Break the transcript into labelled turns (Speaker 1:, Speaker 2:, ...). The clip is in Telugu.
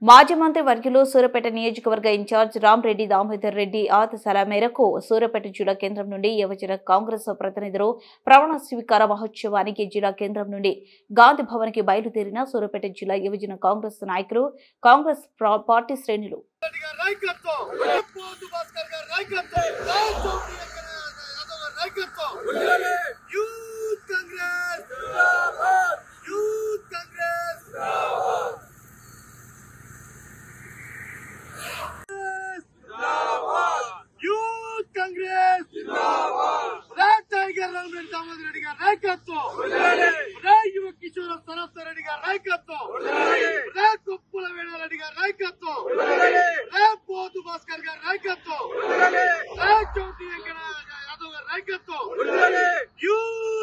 Speaker 1: మాజీ మంత్రి వర్యులు సూర్యాపేట నియోజకవర్గ ఇన్ఛార్జ్ రామరెడ్డి దామోదర్ రెడ్డి ఆదేశాల మేరకు సూర్యాపేట జిల్లా కేంద్రం నుండి యువజన కాంగ్రెస్ ప్రతినిధులు ప్రమాణ స్వీకార మహోత్సవానికి జిల్లా కేంద్రం నుండి గాంధీ భవన్ కి బయలుదేరిన సూర్యాపేట జిల్లా యువజన కాంగ్రెస్ నాయకులు కాంగ్రెస్ పార్టీ శ్రేణులు
Speaker 2: You